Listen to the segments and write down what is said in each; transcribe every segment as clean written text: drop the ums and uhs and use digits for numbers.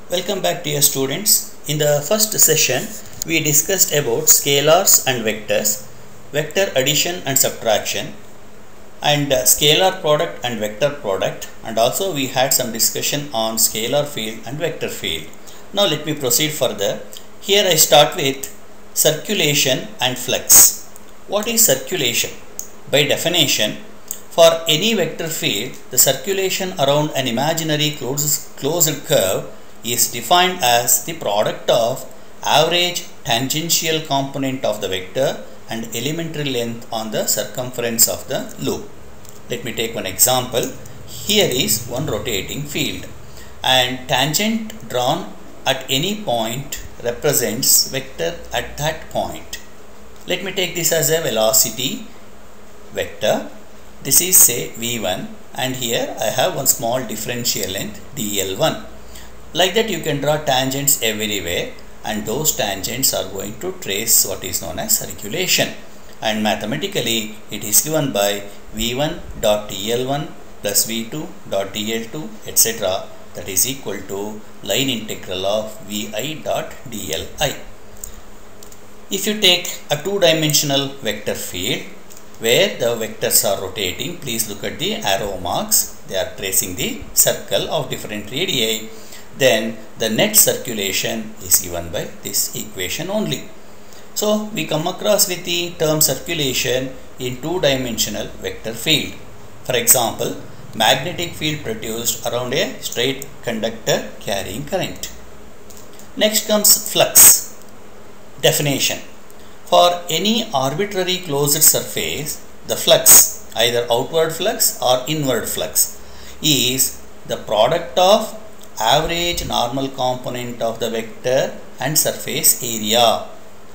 Welcome back, dear students. In the first session, we discussed about scalars and vectors, vector addition and subtraction, and scalar product and vector product, and also we had some discussion on scalar field and vector field. Now let me proceed further. Here I start with circulation and flux. What is circulation? By definition, for any vector field, the circulation around an imaginary closed curve is defined as the product of average tangential component of the vector and elementary length on the circumference of the loop. Let me take one example. Here is one rotating field, and tangent drawn at any point represents vector at that point. Let me take this as a velocity vector. This is, say, v1, and here I have one small differential length dl1. Like that, you can draw tangents everywhere, and those tangents are going to trace what is known as circulation, and mathematically it is given by v1 dot dl1 plus v2 dot dl2 etc. that is equal to line integral of vi dot dli. If you take a two-dimensional vector field where the vectors are rotating, please look at the arrow marks. They are tracing the circle of different radii. Then the net circulation is given by this equation only. So we come across with the term circulation in two-dimensional vector field. For example, magnetic field produced around a straight conductor carrying current. Next comes flux. Definition. For any arbitrary closed surface, the flux, either outward flux or inward flux, is the product of average normal component of the vector and surface area.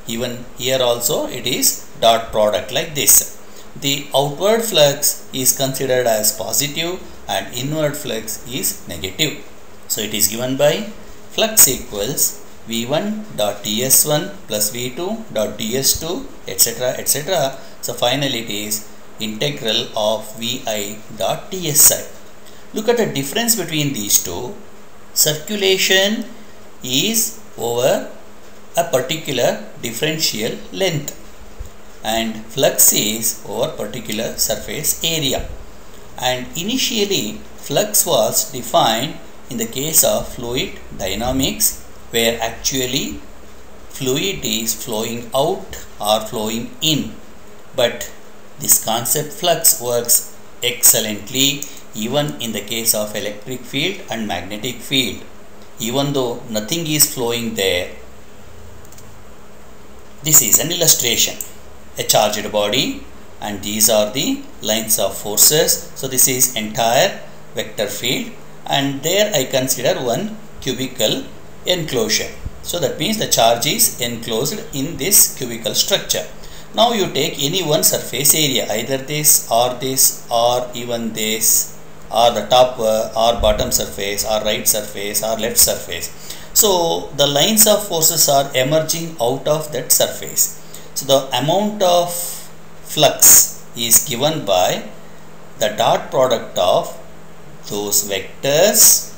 Even here also it is dot product like this. The outward flux is considered as positive and inward flux is negative. So it is given by flux equals v1 dot ds1 plus v2 dot ds2 etc. etc. So finally it is integral of vi dot dsi. Look at the difference between these two. Circulation is over a particular differential length and flux is over particular surface area. And initially flux was defined in the case of fluid dynamics, where actually fluid is flowing out or flowing in. But this concept flux works excellently even in the case of electric field and magnetic field. Even though nothing is flowing there, this is an illustration. A charged body, and these are the lines of forces. So this is entire vector field, and there I consider one cubical enclosure. So that means the charge is enclosed in this cubical structure. Now you take any one surface area, either this or even this, or the top or bottom surface or right surface or left surface. So the lines of forces are emerging out of that surface. So the amount of flux is given by the dot product of those vectors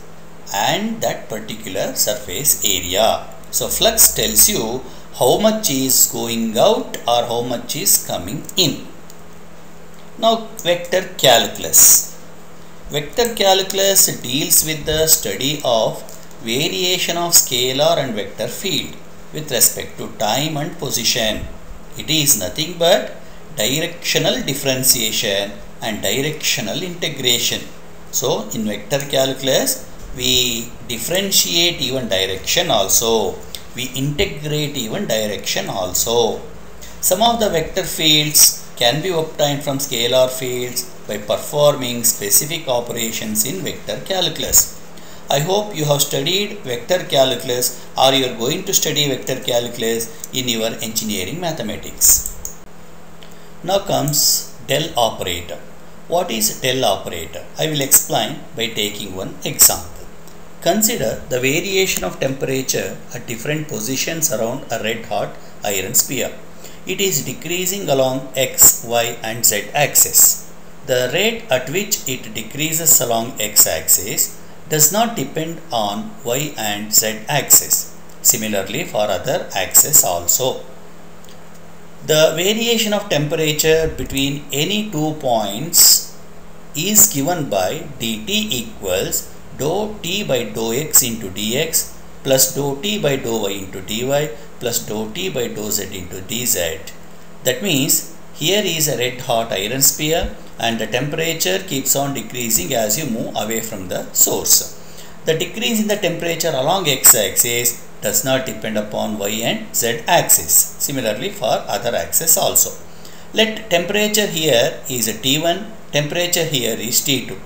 and that particular surface area. So flux tells you how much is going out or how much is coming in. Now vector calculus. Vector calculus deals with the study of variation of scalar and vector field with respect to time and position. It is nothing but directional differentiation and directional integration. So in vector calculus, we differentiate even direction also. We integrate even direction also. Some of the vector fields can be obtained from scalar fields by performing specific operations in vector calculus. I hope you have studied vector calculus, or you are going to study vector calculus in your engineering mathematics. Now comes del operator. What is del operator? I will explain by taking one example. Consider the variation of temperature at different positions around a red hot iron sphere. It is decreasing along x, y and z axis. The rate at which it decreases along x axis does not depend on y and z axis. Similarly for other axes also. The variation of temperature between any 2 points is given by dt equals dou t by dou x into dx plus dou t by dou y into dy plus dou t by dou z into dz. That means here is a red hot iron sphere and the temperature keeps on decreasing as you move away from the source. The decrease in the temperature along x-axis does not depend upon y and z axis. Similarly for other axes also. Let temperature here is a T1, temperature here is T2.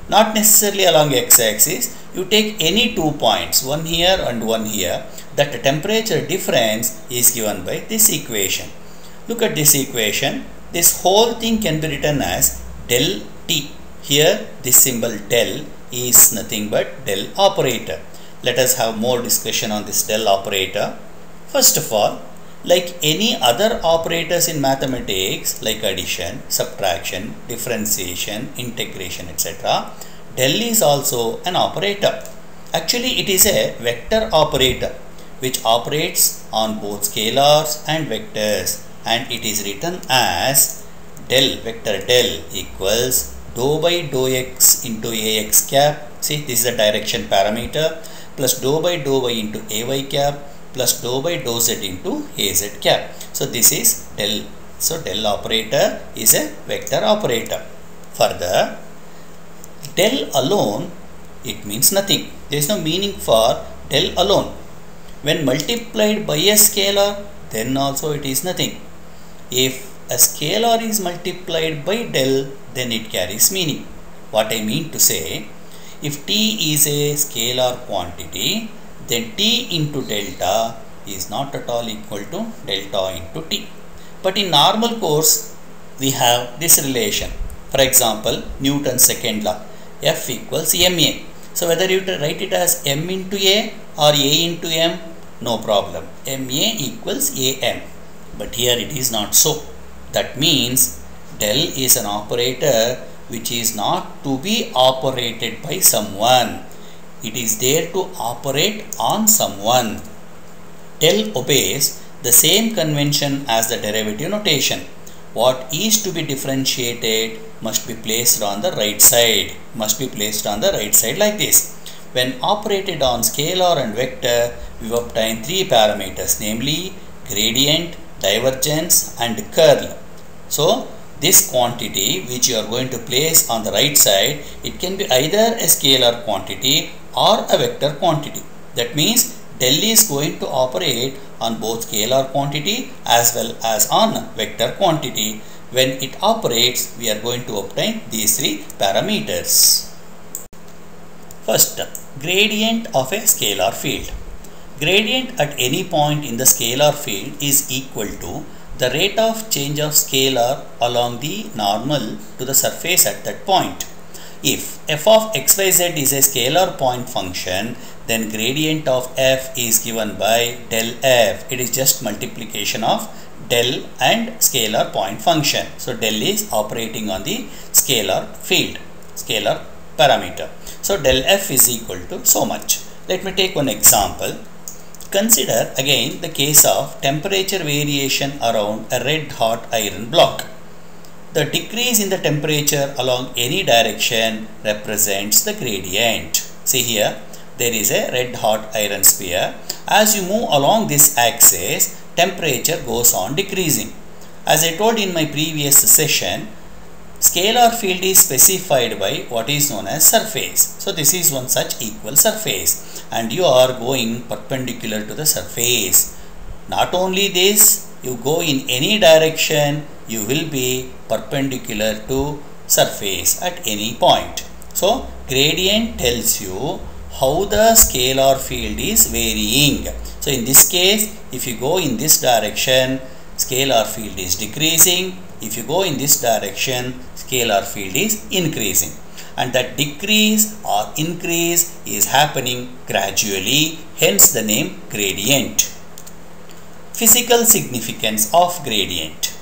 Not necessarily along x-axis, you take any 2 points, one here and one here, that the temperature difference is given by this equation. Look at this equation. This whole thing can be written as del T. Here this symbol del is nothing but del operator. Let us have more discussion on this del operator. First of all, like any other operators in mathematics like addition, subtraction, differentiation, integration, etc., del is also an operator. Actually it is a vector operator which operates on both scalars and vectors, and it is written as del, vector del equals dou by dou x into ax cap. See, this is the direction parameter, plus dou by dou y into ay cap plus dou by dou z into az cap. So this is del. So del operator is a vector operator. Further, del alone, it means nothing. There is no meaning for del alone. When multiplied by a scalar, then also it is nothing. If a scalar is multiplied by del, then it carries meaning. What I mean to say, if t is a scalar quantity, then t into delta is not at all equal to delta into t. But in normal course, we have this relation. For example, Newton's second law, F equals ma. So whether you write it as m into a or a into m, no problem. ma equals am. But here it is not so. That means del is an operator which is not to be operated by someone. It is there to operate on someone. Del obeys the same convention as the derivative notation. What is to be differentiated must be placed on the right side. Must be placed on the right side like this. When operated on scalar and vector, we obtain 3 parameters, namely gradient, divergence and curl. So this quantity which you are going to place on the right side, it can be either a scalar quantity or a vector quantity. That means del is going to operate on both scalar quantity as well as on vector quantity. When it operates, we are going to obtain these 3 parameters. First, gradient of a scalar field. Gradient at any point in the scalar field is equal to the rate of change of scalar along the normal to the surface at that point. If f of xyz is a scalar point function, then gradient of f is given by del f. It is just multiplication of del and scalar point function. So del is operating on the scalar field, scalar parameter. So del f is equal to so much. Let me take one example. Consider again the case of temperature variation around a red hot iron block. The decrease in the temperature along any direction represents the gradient. See here, there is a red hot iron sphere. As you move along this axis, temperature goes on decreasing. As I told in my previous session, scalar field is specified by what is known as surface. So this is one such equal surface and you are going perpendicular to the surface. Not only this, you go in any direction, you will be perpendicular to surface at any point. So gradient tells you how the scalar field is varying. So in this case, if you go in this direction, scalar field is decreasing. If you go in this direction, scalar field is increasing. And that decrease or increase is happening gradually, hence the name gradient. Physical significance of gradient.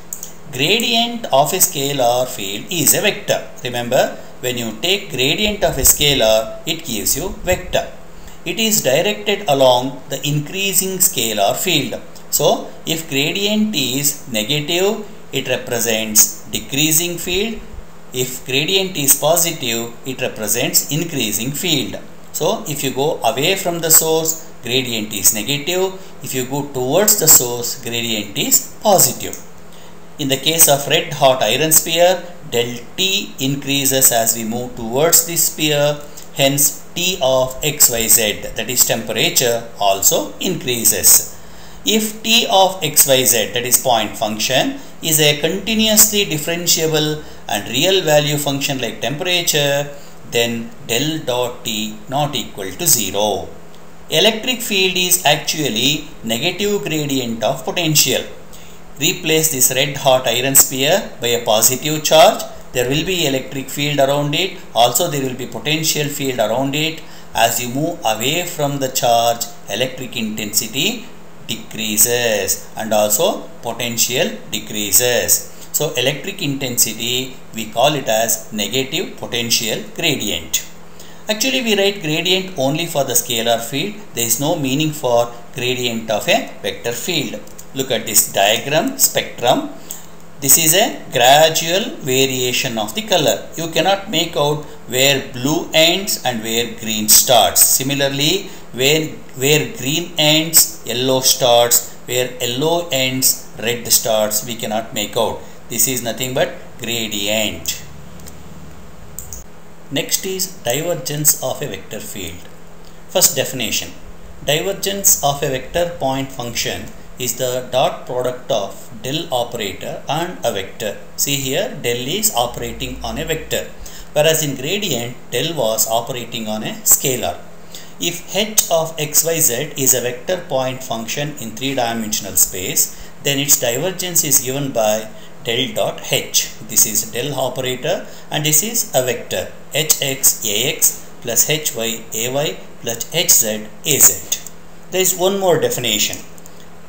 Gradient of a scalar field is a vector. Remember, when you take gradient of a scalar, it gives you vector. It is directed along the increasing scalar field. So, if gradient is negative, it represents decreasing field. If gradient is positive, it represents increasing field. So, if you go away from the source, gradient is negative. If you go towards the source, gradient is positive. In the case of red hot iron sphere, del T increases as we move towards this sphere. Hence, T of XYZ, that is temperature, also increases. If T of XYZ, that is point function, is a continuously differentiable and real value function like temperature, then del dot T not equal to 0. Electric field is actually negative gradient of potential. Replace this red hot iron sphere by a positive charge. There will be electric field around it. Also there will be potential field around it. As you move away from the charge, electric intensity decreases and also potential decreases. So electric intensity, we call it as negative potential gradient. Actually we write gradient only for the scalar field. There is no meaning for gradient of a vector field. Look at this diagram, spectrum. This is a gradual variation of the color. You cannot make out where blue ends and where green starts. Similarly, where green ends, yellow starts. Where yellow ends, red starts. We cannot make out. This is nothing but gradient. Next is divergence of a vector field. First definition. Divergence of a vector point function is the dot product of del operator and a vector. See here, del is operating on a vector, whereas in gradient, del was operating on a scalar. If h of xyz is a vector point function in three-dimensional space, then its divergence is given by del dot h. This is del operator and this is a vector hx ax plus hy ay plus hz az. There is one more definition.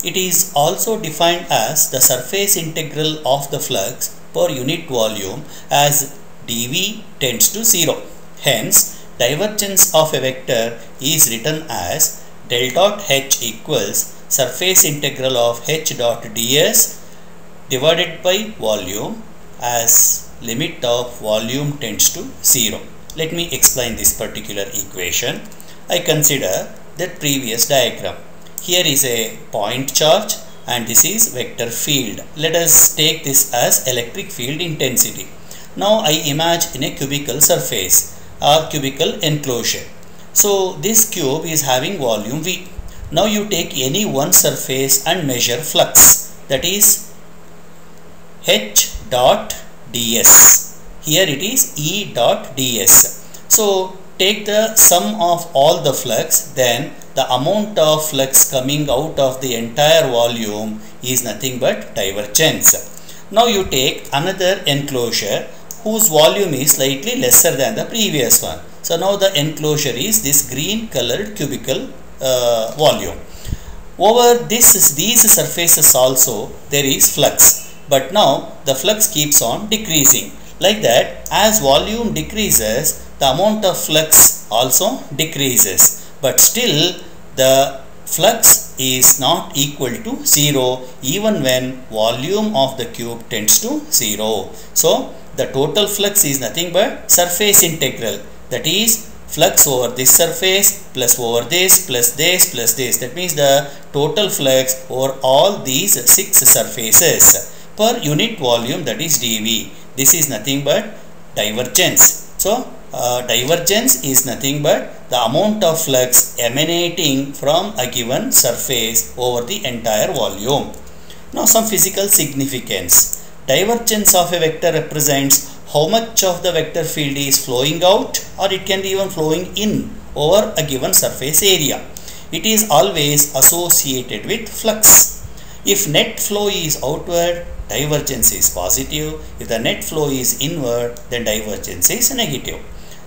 It is also defined as the surface integral of the flux per unit volume as dV tends to 0. Hence, divergence of a vector is written as del dot h equals surface integral of h dot ds divided by volume as limit of volume tends to 0. Let me explain this particular equation. I consider that previous diagram. Here is a point charge and this is vector field. Let us take this as electric field intensity. Now I imagine a cubical surface or cubical enclosure. So this cube is having volume V. Now you take any one surface and measure flux, that is h dot ds. Here it is E dot ds. So take the sum of all the flux, then the amount of flux coming out of the entire volume is nothing but divergence. Now you take another enclosure whose volume is slightly lesser than the previous one. So now the enclosure is this green colored cubical volume. Over these surfaces also there is flux, but now the flux keeps on decreasing. Like that, as volume decreases, the amount of flux also decreases. But still the flux is not equal to 0 even when volume of the cube tends to 0. So the total flux is nothing but surface integral, that is flux over this surface plus over this plus this plus this. That means the total flux over all these 6 surfaces per unit volume, that is dV. This is nothing but divergence. So divergence is nothing but the amount of flux emanating from a given surface over the entire volume. Now some physical significance. Divergence of a vector represents how much of the vector field is flowing out, or it can be even flowing in over a given surface area. It is always associated with flux. If net flow is outward, divergence is positive. If the net flow is inward, then divergence is negative.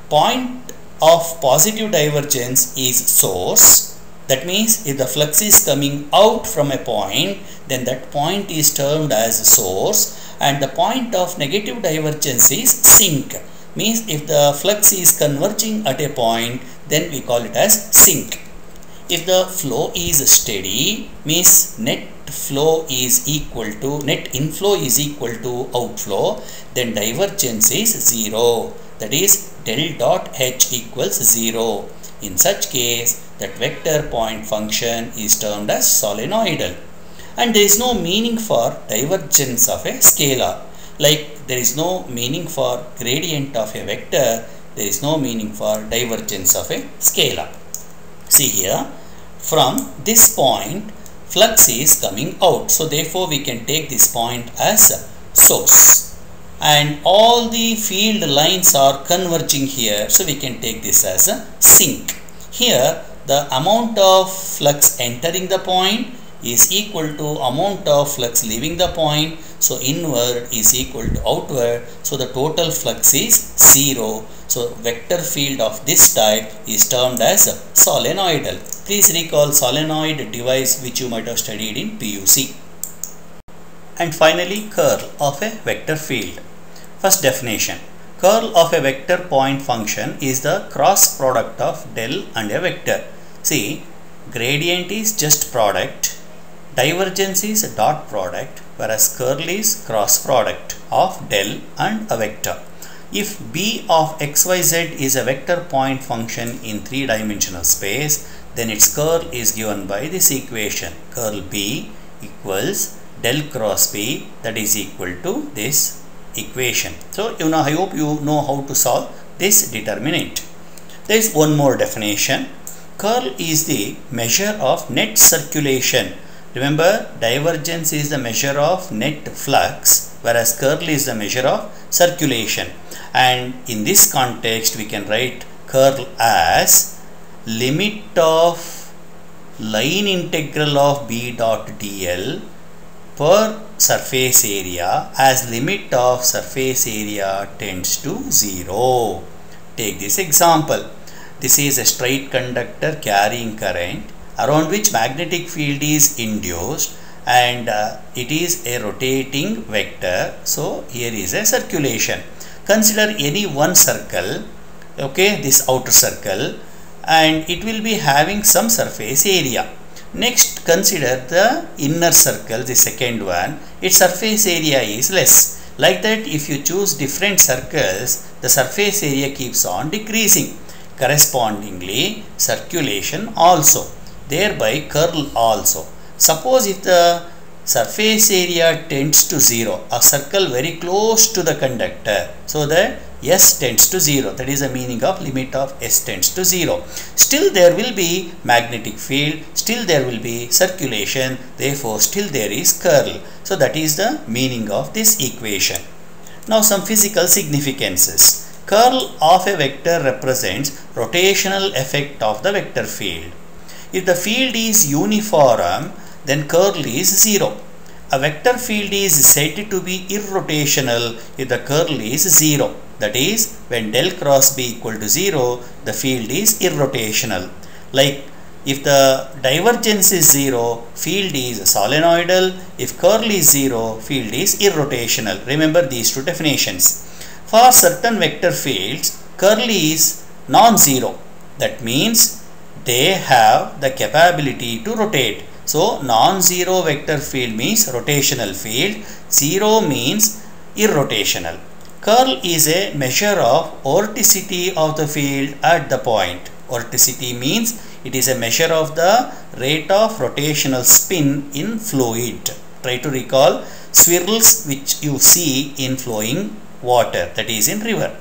Point of positive divergence is source. That means if the flux is coming out from a point, then that point is termed as source, and the point of negative divergence is sink. means if the flux is converging at a point, then we call it as sink. If the flow is steady, means net inflow is equal to outflow, then divergence is 0. That is del dot H equals 0. In such case, that vector point function is termed as solenoidal. And there is no meaning for divergence of a scalar. Like there is no meaning for gradient of a vector, there is no meaning for divergence of a scalar. See here, from this point flux is coming out, so therefore we can take this point as source, and all the field lines are converging here, so we can take this as a sink. Here the amount of flux entering the point is equal to amount of flux leaving the point, so inward is equal to outward, so the total flux is 0. So vector field of this type is termed as solenoidal. Please recall solenoid device which you might have studied in PUC. And finally, curl of a vector field. First definition: curl of a vector point function is the cross product of del and a vector. See, gradient is just product, divergence is dot product, whereas curl is cross product of del and a vector. If b of xyz is a vector point function in 3-dimensional space, then its curl is given by this equation. Curl b equals del cross b, that is equal to this equation. So I hope you know how to solve this determinant. There is one more definition. Curl is the measure of net circulation. Remember, divergence is the measure of net flux, whereas curl is the measure of circulation. And in this context, we can write curl as limit of line integral of b dot dl per surface area as limit of surface area tends to 0. Take this example. This is a straight conductor carrying current around which magnetic field is induced, and it is a rotating vector. So here is a circulation. Consider any one circle, okay, this outer circle, and it will be having some surface area. Next, consider the inner circle, the second one. Its surface area is less. Like that, if you choose different circles, the surface area keeps on decreasing. Correspondingly, circulation also, thereby curl also. Suppose if the surface area tends to 0, a circle very close to the conductor, so that S tends to 0, that is the meaning of limit of S tends to 0. Still there will be magnetic field, still there will be circulation, therefore still there is curl. So that is the meaning of this equation. Now some physical significances. Curl of a vector represents rotational effect of the vector field. If the field is uniform, then curl is 0. A vector field is said to be irrotational if the curl is 0. That is, when del cross b equal to 0, the field is irrotational. Like if the divergence is 0, field is solenoidal. If curl is 0, field is irrotational. Remember these two definitions. For certain vector fields, curl is non-zero. That means they have the capability to rotate. So non-zero vector field means rotational field, 0 means irrotational. Curl is a measure of vorticity of the field at the point. Vorticity means it is a measure of the rate of rotational spin in fluid. Try to recall swirls which you see in flowing water, that is in river.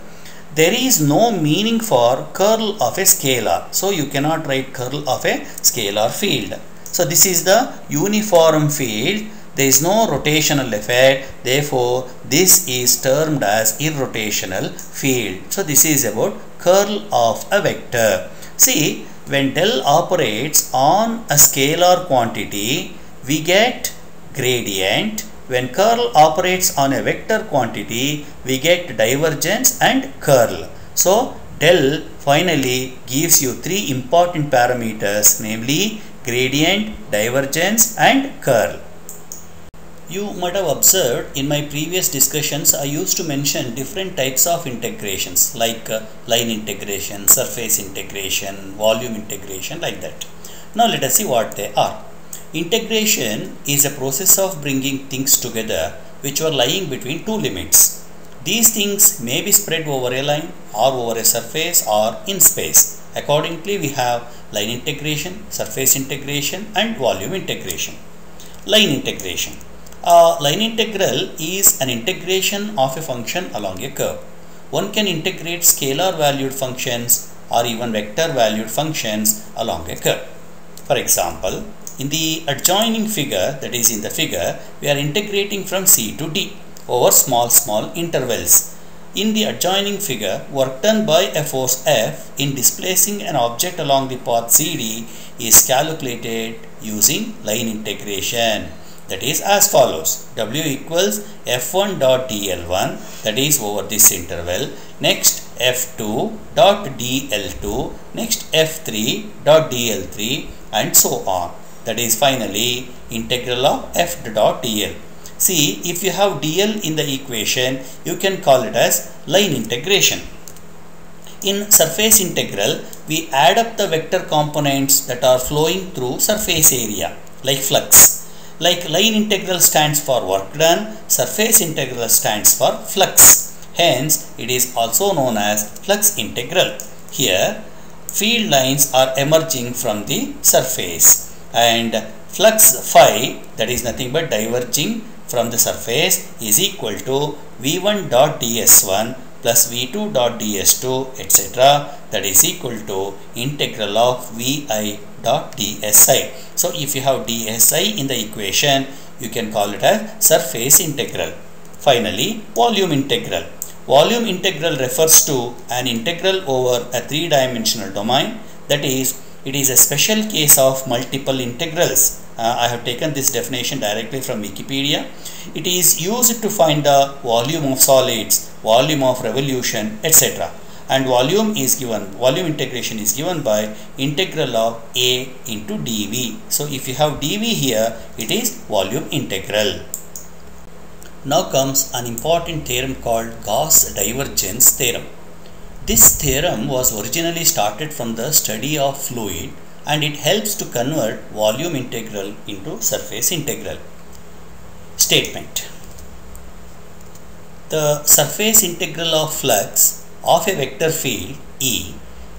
There is no meaning for curl of a scalar, so you cannot write curl of a scalar field. So this is the uniform field, there is no rotational effect, therefore this is termed as irrotational field. So this is about curl of a vector. See, when del operates on a scalar quantity, we get gradient. When curl operates on a vector quantity, we get divergence and curl. So del finally gives you 3 important parameters, namely gradient, divergence and curl. You might have observed in my previous discussions I used to mention different types of integrations like line integration, surface integration, volume integration, like that. Now let us see what they are. Integration is a process of bringing things together which are lying between two limits. These things may be spread over a line or over a surface or in space. Accordingly, we have line integration, surface integration and volume integration. Line integration. A line integral is an integration of a function along a curve. One can integrate scalar valued functions or even vector valued functions along a curve. For example, in the adjoining figure, that is in the figure, we are integrating from C to D over small intervals. In the adjoining figure, work done by a force F in displacing an object along the path CD is calculated using line integration. That is as follows. W equals F1 dot dl1, that is over this interval. Next F2 dot dl2, next F3 dot dl3 and so on. That is finally integral of f dot dl. See, if you have dl in the equation, you can call it as line integration. In surface integral, we add up the vector components that are flowing through surface area, like flux. Like line integral stands for work done, surface integral stands for flux. Hence, it is also known as flux integral. Here, field lines are emerging from the surface and flux phi, that is nothing but diverging from the surface, is equal to v1 dot ds1 plus v2 dot ds2 etc. That is equal to integral of vi dot dsi. So if you have dsi in the equation, you can call it as surface integral. Finally, volume integral. Volume integral refers to an integral over a three-dimensional domain. That is, it is a special case of multiple integrals. I have taken this definition directly from Wikipedia. It is used to find the volume of solids, volume of revolution, etc. And volume integration is given by integral of A into dV. So if you have dV here, it is volume integral. Now comes an important theorem called Gauss divergence theorem. This theorem was originally started from the study of fluid and it helps to convert volume integral into surface integral. Statement. The surface integral of flux of a vector field E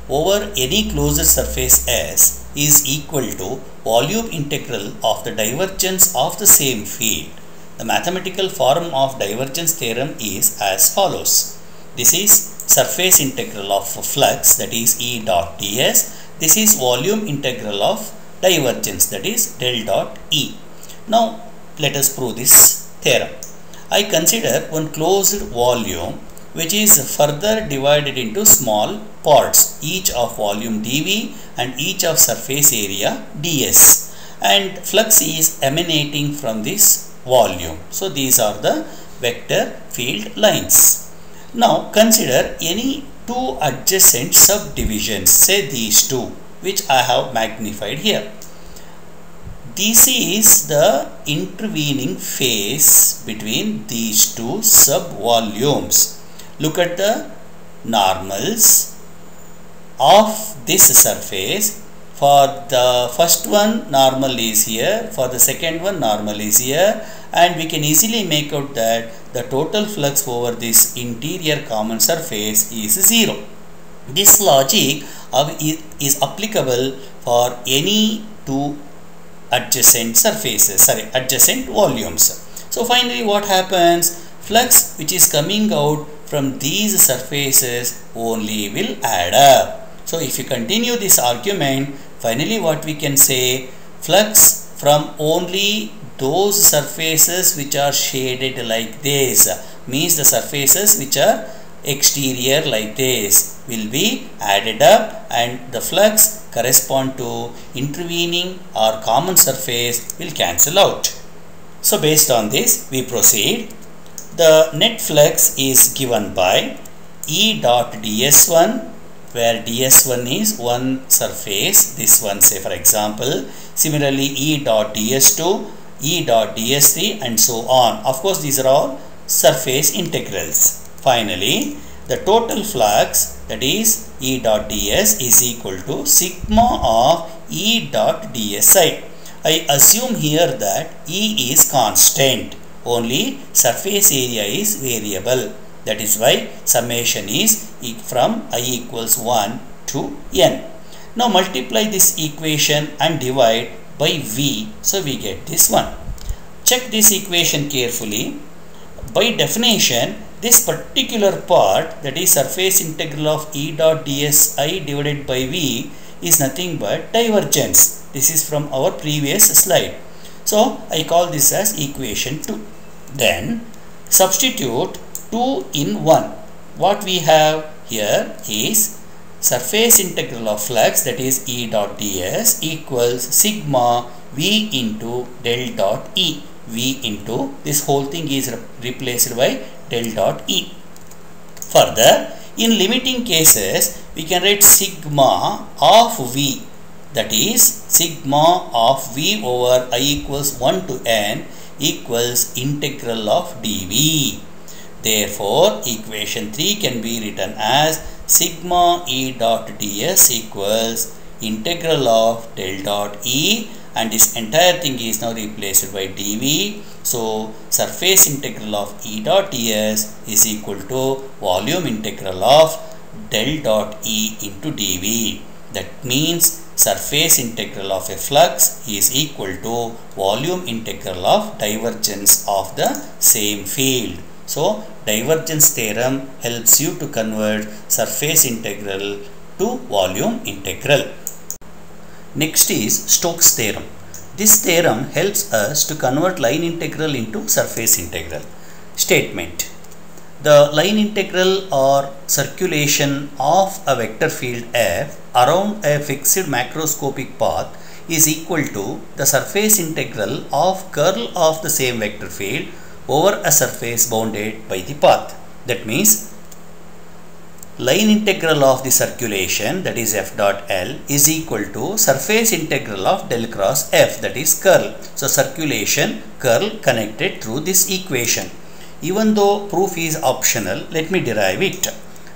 over any closed surface S is equal to volume integral of the divergence of the same field. The mathematical form of divergence theorem is as follows. This is surface integral of flux, that is E dot ds. This is volume integral of divergence, that is del dot E. Now let us prove this theorem. I consider one closed volume which is further divided into small parts, each of volume dV and each of surface area ds, and flux is emanating from this volume. So these are the vector field lines. Now consider any two adjacent subdivisions, say these two, which I have magnified here. This is the intervening phase between these two subvolumes. Look at the normals of this surface. For the first one, normal is here. For the second one, normal is here. And we can easily make out that the total flux over this interior common surface is 0. This logic is applicable for any two adjacent volumes. So finally what happens? Flux which is coming out from these surfaces only will add up. So if you continue this argument, finally what we can say, flux from only those surfaces which are shaded like this, means the surfaces which are exterior like this, will be added up and the flux correspond to intervening or common surface will cancel out. So based on this we proceed. The net flux is given by E dot ds1, where ds1 is one surface, this one say for example. Similarly E dot ds2, E dot ds3 and so on. Of course, these are all surface integrals. Finally, the total flux, that is E dot ds, is equal to sigma of E dot dsi. I assume here that E is constant, only surface area is variable. That is why summation is from I equals 1 to n. Now multiply this equation and divide by V, so we get this one. Check this equation carefully. By definition, this particular part, that is surface integral of E dot dsi divided by V, is nothing but divergence. This is from our previous slide. So I call this as equation 2. Then substitute 2 in 1. What we have here is surface integral of flux, that is E dot ds, equals sigma V into del dot E. V into this whole thing is replaced by del dot E. Further, in limiting cases, we can write sigma of V, that is sigma of V over I equals 1 to n equals integral of dV. Therefore, equation 3 can be written as sigma E dot ds equals integral of del dot E, and this entire thing is now replaced by dV. So surface integral of E dot ds is equal to volume integral of del dot E into dV. That means surface integral of a flux is equal to volume integral of divergence of the same field. So divergence theorem helps you to convert surface integral to volume integral. Next is Stokes theorem. This theorem helps us to convert line integral into surface integral. Statement: the line integral or circulation of a vector field f around a fixed macroscopic path is equal to the surface integral of curl of the same vector field over a surface bounded by the path. That means line integral of the circulation, that is f dot L, is equal to surface integral of del cross f, that is curl. So circulation curl connected through this equation. Even though proof is optional, let me derive it.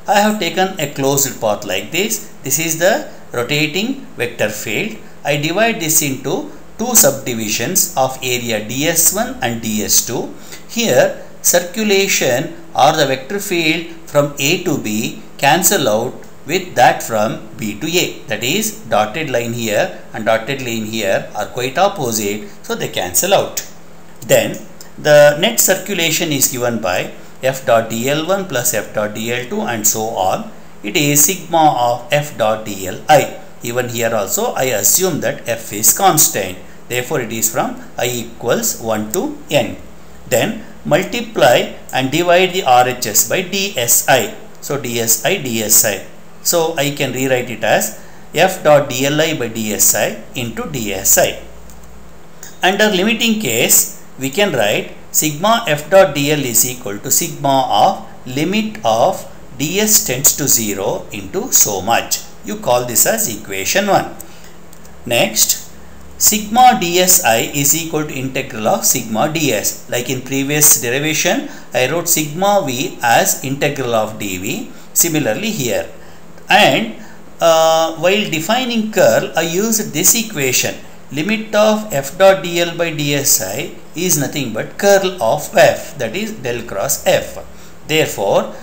I have taken a closed path like this. This is the rotating vector field. I divide this into two subdivisions of area ds1 and ds2. Here circulation or the vector field from A to B cancel out with that from B to A. That is, dotted line here and dotted line here are quite opposite, so they cancel out. Then the net circulation is given by f dot dl1 plus f dot dl2 and so on. It is sigma of f dot dli. Even here also I assume that f is constant. Therefore it is from I equals 1 to n. Then multiply and divide the RHS by dsi. So dsi dsi. So I can rewrite it as f dot dli by dsi into dsi. Under limiting case, we can write sigma f dot dl is equal to sigma of limit of ds tends to 0 into so much. You call this as equation 1. Next, sigma dsi is equal to integral of sigma ds. Like in previous derivation, I wrote sigma v as integral of dv. Similarly here. And while defining curl, I used this equation. Limit of f dot dl by dsi is nothing but curl of f, that is del cross f. Therefore,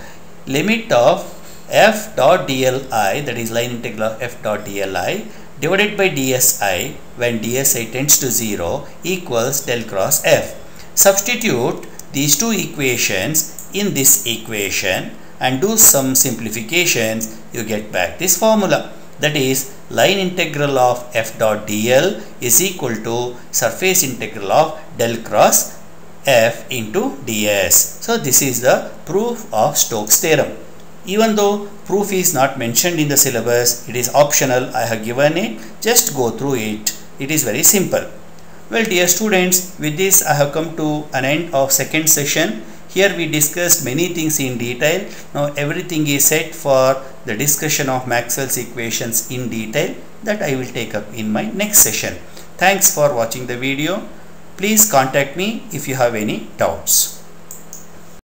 limit of f dot dli, that is line integral of f dot dli, divided by dsi when dsi tends to 0 equals del cross f. Substitute these two equations in this equation and do some simplifications, you get back this formula. That is, line integral of f dot dl is equal to surface integral of del cross f into ds. So this is the proof of Stokes theorem. Even though proof is not mentioned in the syllabus, it is optional. I have given it, just go through it. It is very simple. Well, dear students, with this I have come to an end of second session. Here we discussed many things in detail. Now everything is set for the discussion of Maxwell's equations in detail that I will take up in my next session. Thanks for watching the video. Please contact me if you have any doubts.